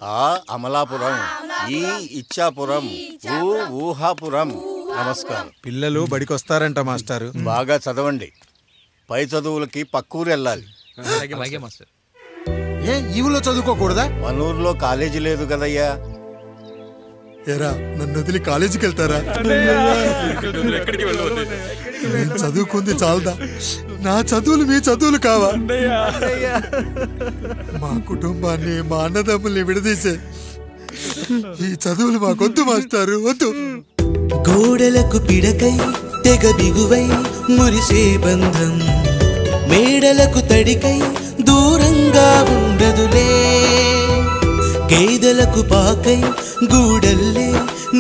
ఆ అమలాపురం, ఈ ఇచ్చాపురం, ఊహాపురం. నమస్కారం. పిల్లలు బడికొస్తారంట మాస్టారు. బాగా చదవండి. పై చదువులకి పక్కూరు వెళ్ళాలి. ఏ ఈ ఊళ్ళో చదువుకోకూడదా? మనూరులో కాలేజీ లేదు కదయ్యా. ఏరా నన్ను వదిలి కాలేజీకి వెళ్తారా? నేను చదువుకుంది చాలదా? నా చదువులు మీ చదువులు కావా? మా కుటుంబాన్ని, మా అన్నదమ్ముల్ని విడదీసే ఈ చదువులు మాకొద్దు మాస్టారు, వద్దు. గోడలకు పిడకై తెగ బిగువై మురిసే బంధం, మేడలకు తడికై దూరంగా ఉండదులే. గేదెలకు పాకై గూడల్లే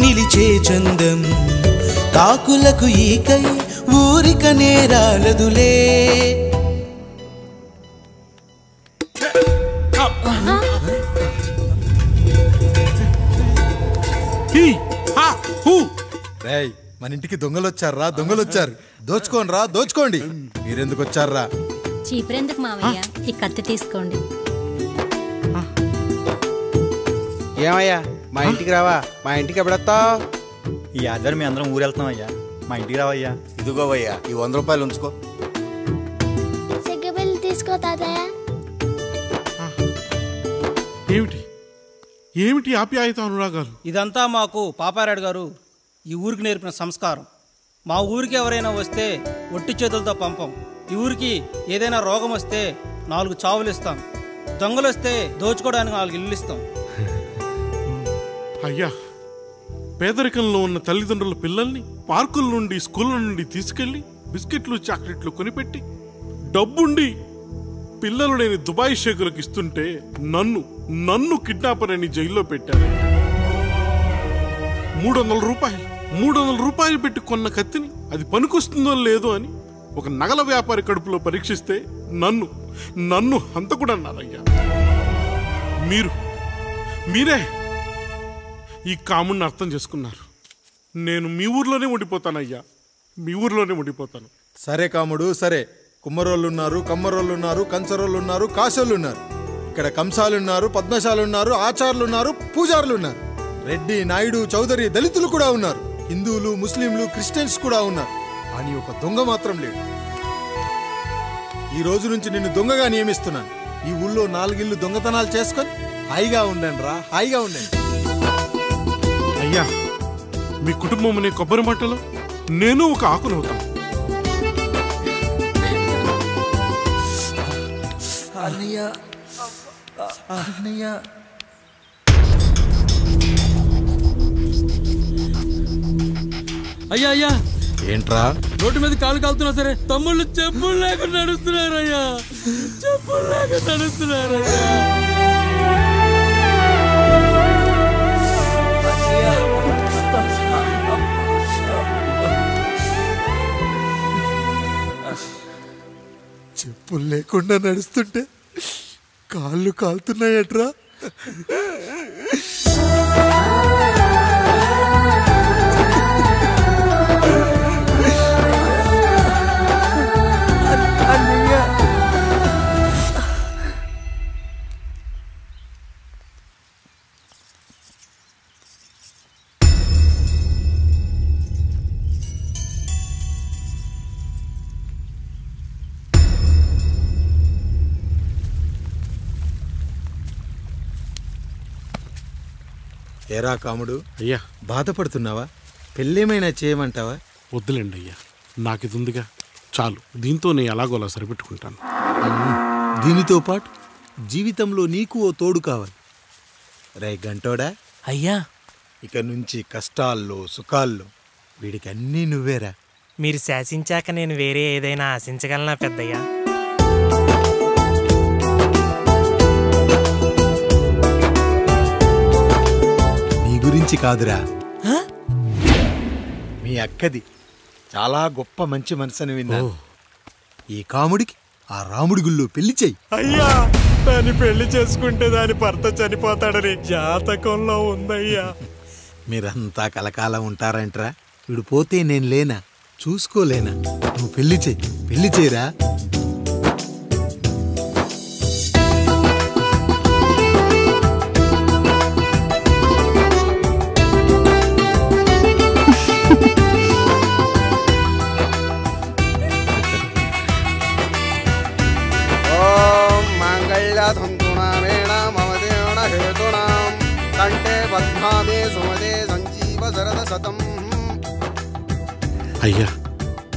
నిలిచే చందం, కాకులకు ఈకై ఊరిక నేరాలదులే. రేయ్ మన ఇంటికి దొంగలొచ్చారా? దొంగలొచ్చారు. దోచుకోండి రా, దోచుకోండి. మీరెందుకు వచ్చారా? చీపురెందుకు మావయ్య, ఈ కత్తి తీసుకోండి. ఏమయ్యా మా ఇంటికి రావా? మా ఇంటికి ఎప్పుడొస్తావు? ఈ ఆధారం మీ అందరం ఊరు వెళ్తాం అయ్యా, మా ఇంటికి రావయ్యా. ఇదిగోవయ్యా, ఈ 100 రూపాయలు ఉంచుకో. సిగ్గబిల్లి తీసుకో తాతయ్య. ఏమిటి ఏమిటి ఆప్యాయత అనురాగాలు? ఇదంతా మాకు పాపారాయుడు గారు ఈ ఊరికి నేర్పిన సంస్కారం. మా ఊరికి ఎవరైనా వస్తే ఒట్టి చేతులతో పంపం. ఈ ఊరికి ఏదైనా రోగం వస్తే 4 చావులు ఇస్తాం. దొంగలు వస్తే దోచుకోవడానికి 4 ఇల్లు ఇస్తాం. అయ్యా, పేదరికంలో ఉన్న తల్లిదండ్రుల పిల్లల్ని పార్కుల నుండి, స్కూళ్ళ నుండి తీసుకెళ్లి బిస్కెట్లు, చాక్లెట్లు కొనిపెట్టి డబ్బుండి పిల్లలు లేని దుబాయ్ షేకులకు ఇస్తుంటే నన్ను కిడ్నాపర్ అని జైల్లో పెట్టారు. 300 రూపాయలు పెట్టి కొన్న కత్తిని అది పనికొస్తుందో లేదో అని ఒక నగల వ్యాపారి కడుపులో పరీక్షిస్తే నన్ను హంతకుడు అన్నారయ్యా. మీరే ఈ కాముడిని అర్థం చేసుకున్నారు. నేను మీ ఊర్లోనే ఉండిపోతానయ్యా, మీ ఊర్లోనే ఉండిపోతాను. సరే కాముడు, సరే. కుమ్మరోళ్ళున్నారు, కమ్మరోళ్ళున్నారు, కంచరోళ్ళున్నారు, కాశోళ్ళున్నారు. ఇక్కడ కంసాలున్నారు, పద్మశాలున్నారు, ఆచార్యులున్నారు, పూజారులున్నారు. రెడ్డి, నాయుడు, చౌదరి, దళితులు కూడా ఉన్నారు. హిందువులు, ముస్లింలు, క్రిస్టియన్స్ కూడా ఉన్నారు. కానీ ఒక దొంగ మాత్రం లేడు. ఈ రోజు నుంచి నిన్ను దొంగగా నియమిస్తున్నాను. ఈ ఊళ్ళో 4 ఇళ్ళు దొంగతనాలు చేసుకొని హాయిగా ఉండండి రా, హాయిగా ఉండండి. అయ్యా, మీ కుటుంబం అనే కొబ్బరి మట్టలో నేను ఒక ఆకునవుతాను. అయ్యా అయ్యా, ఏంట్రా రోడ్డు మీద కాలు కాలుతున్నా సరే తమ్ముళ్ళు చెప్పులు లేకుండా నడుస్తున్నారయ్యా, చెప్పులు లేకుండా నడుస్తున్నారయ్యా. చెప్పులు లేకుండా నడుస్తుంటే కాళ్ళు కాలుతున్నాయట్రా. ఏరా కాముడు, అయ్యా బాధపడుతున్నావా? పెళ్ళేమైనా చేయమంటావా? వద్దులేండి అయ్యా, నాకు ఇది ఉందిగా చాలు. దీంతో నేను ఎలాగోలా సరిపెట్టుకుంటాను. దీనితో పాటు జీవితంలో నీకు ఓ తోడు కావాలి. రే గంటోడా అయ్యా, ఇక నుంచి కష్టాల్లో సుఖాల్లో వీడికి అన్నీ నువ్వేరా. మీరు శాసించాక నేను వేరే ఏదైనా ఆశించగలనా పెద్దయ్యా? నీ గురించి కాదురా, మీ అక్కది చాలా గొప్ప మంచి మనసుని విన్నాను. ఈ కాముడికి ఆ రాముడి గుళ్ళో పెళ్లి చెయ్యి. అయ్యా, దాన్ని పెళ్లి చేసుకుంటే దాని భర్త చనిపోతాడని జాతకంలో ఉందయ్యా. మీరంతా కలకాలం ఉంటారంట్రా. వీడు పోతే నేను లేనా, చూసుకోలేనా? నువ్వు పెళ్లి చెయ్యి, పెళ్లి చేయరా. పద్మాదే సుమదే సంజీవ శరద శతం. అయ్యా,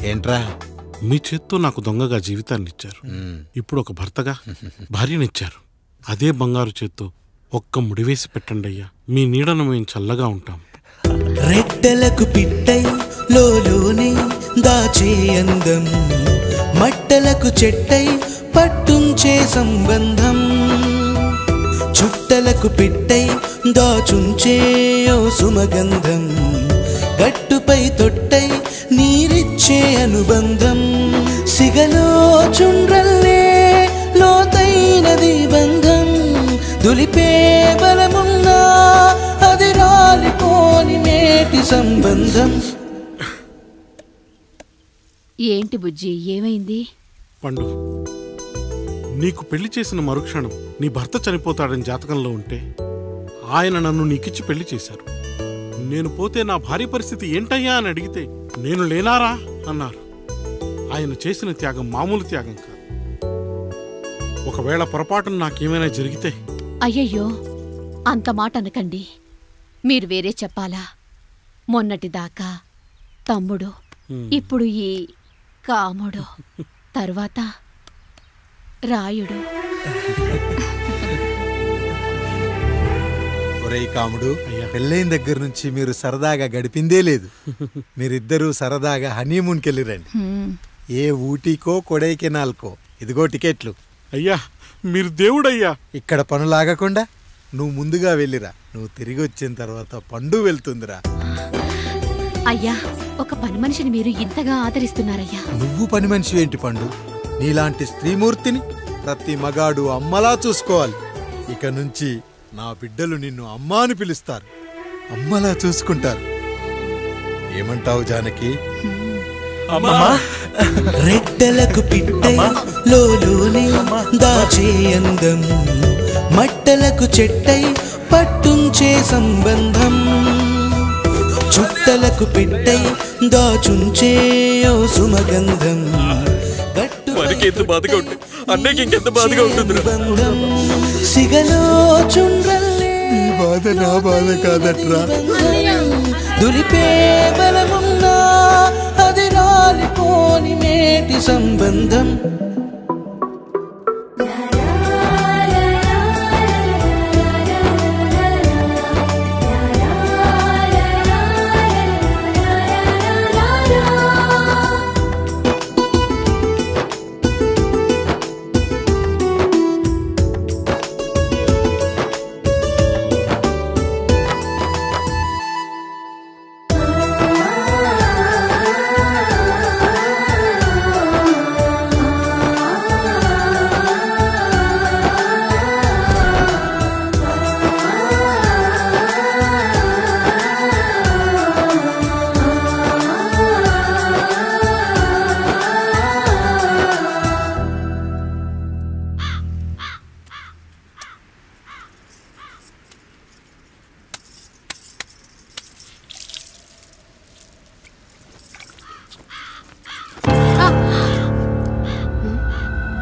ఏంట్రా? మీ చేత్తో నాకు దొంగగా జీవితాన్ని ఇచ్చారు. ఇప్పుడు ఒక భర్తగా భార్యనిచ్చారు. అదే బంగారు చేత్తో ఒక్క ముడివేసి పెట్టండి అయ్యా. మీ నీడను మేము చల్లగా ఉంటాం. రెట్టలకు పిట్టై లోలోనే దాచే అందం, మట్టలకు చెట్టై పట్టుంచే సంబంధం, చుట్టలకు పిట్టై దాచుంచే ఓ సుమగంధం, గట్టుపై తొట్టై నీరిచ్చే అనుబంధం, సిగలో చుండ్రల్లే లోతైనది బంధం, దులిపే బలమున్నా అది రాలిపోని మేటి సంబంధం. ఏంటి బుజ్జి, ఏమైంది? పండు, నీకు పెళ్లి చేసిన మరుక్షణం నీ భర్త చనిపోతాడని జాతకంలో ఉంటే ఆయన నన్ను నీకిచ్చి పెళ్లి చేశారు. నేను పోతే నా భార్య పరిస్థితి ఏంటయ్యా అని అడిగితే నేను లేనారా అన్నారు. ఆయన చేసిన త్యాగం మామూలు త్యాగం కాదు. ఒకవేళ పొరపాటున నాకేమైనా జరిగితే? అయ్యయ్యో, అంత మాట అనకండి. మీరు వేరే చెప్పాలా? మొన్నటిదాకా తమ్ముడు, ఇప్పుడు ఈ కాముడు, తరువాత రాయుడు. ఒరేయ్ కాముడు, పెళ్ళైన దగ్గర నుంచి మీరు సరదాగా గడిపిందే లేదు. మీరిద్దరూ సరదాగా హనీమూన్కి వెళ్ళిరండి. ఏ ఊటీకో కొడైకెనాల్కో. ఇదిగో టికెట్లు. అయ్యా, మీరు దేవుడయ్యా. ఇక్కడ పనులాగకుండా నువ్వు ముందుగా వెళ్ళిరా. నువ్వు తిరిగి వచ్చిన తర్వాత పండు వెళ్తుందిరా. అయ్యా, ఒక పని మనిషిని మీరు ఇంతగా ఆదరిస్తున్నారయ్యా. నువ్వు పని మనిషి ఏంటి పండు? నీలాంటి స్త్రీమూర్తిని ప్రతి మగాడు అమ్మలా చూసుకోవాలి. ఇక నుంచి నా బిడ్డలు నిన్ను అమ్మా అని పిలుస్తారు, అమ్మలా చూసుకుంటారు. ఏమంటావు జానకి? రెట్టలకు పిట్టై లోలోనే దాచే అందం, మట్టలకు చెట్టై పట్టుంచే సంబంధం, చుట్టలకు పిట్టై దాచుంచే ఓ సుమగంధం, సిగలో చుండ్రల్లే బాధ నా బాధ కాదట్రా. దులిపే బలమున్నా అది రాలిపోని మేటి సంబంధం.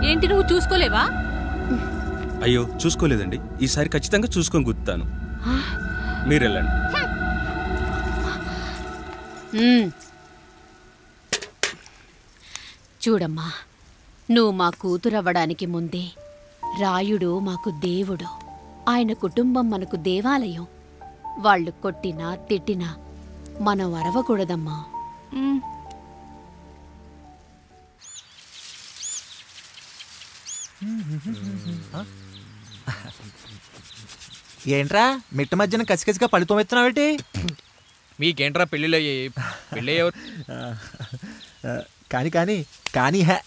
ఏంటి, నువ్వు చూసుకోలేవా? అయ్యో, చూసుకోలేదండి. ఈసారి ఖచ్చితంగా చూసుకొని గుర్తాను. మీరు వెళ్ళండి. చూడమ్మా, నువ్వు మా కూతురవ్వడానికి ముందే రాయుడు మాకు దేవుడు. ఆయన కుటుంబం మనకు దేవాలయం. వాళ్ళు కొట్టినా తిట్టినా మనం అరవకూడదమ్మా. ఏంట్రా మిట్ట మధ్యన కసికసిగా పడితోమెత్తున్నావేటి? మీకేంట్రా పెళ్ళిళ్ళు అయ్యాయి? పెళ్ళి కానీ కానీ కానీ హే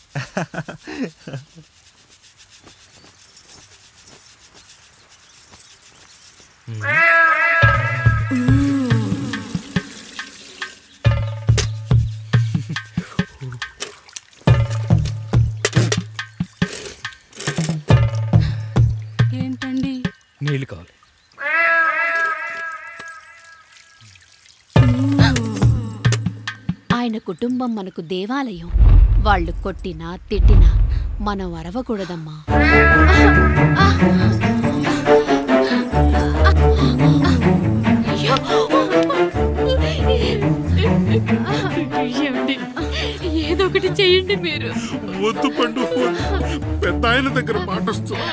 ఏంటండి? నీళ్ళు కావాలి. ఆయన కుటుంబం మనకు దేవాలయం. వాళ్ళు కొట్టినా తిట్టినా మనం అరవకూడదమ్మా. వద్దు పండు పెద్ద ఆయన దగ్గర మాటొస్తుంది.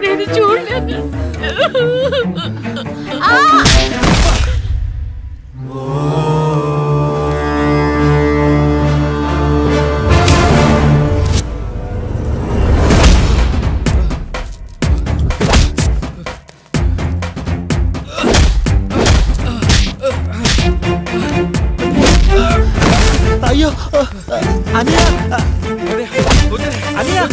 నేను చూడలేదు. అయ్యో అనియా అనియా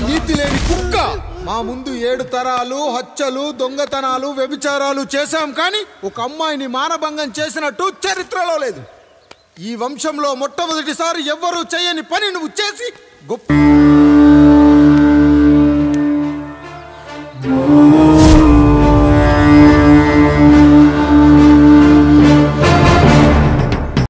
నీతి లేని కుక్క మా ముందు 7 తరాలు హత్యలు దొంగతనాలు వ్యభిచారాలు చేశాం కానీ ఒక అమ్మాయిని మానభంగం చేసినట్టు చరిత్రలో లేదు. ఈ వంశంలో మొట్టమొదటిసారి ఎవ్వరూ చేయని పని నువ్వు చేసి గొప్ప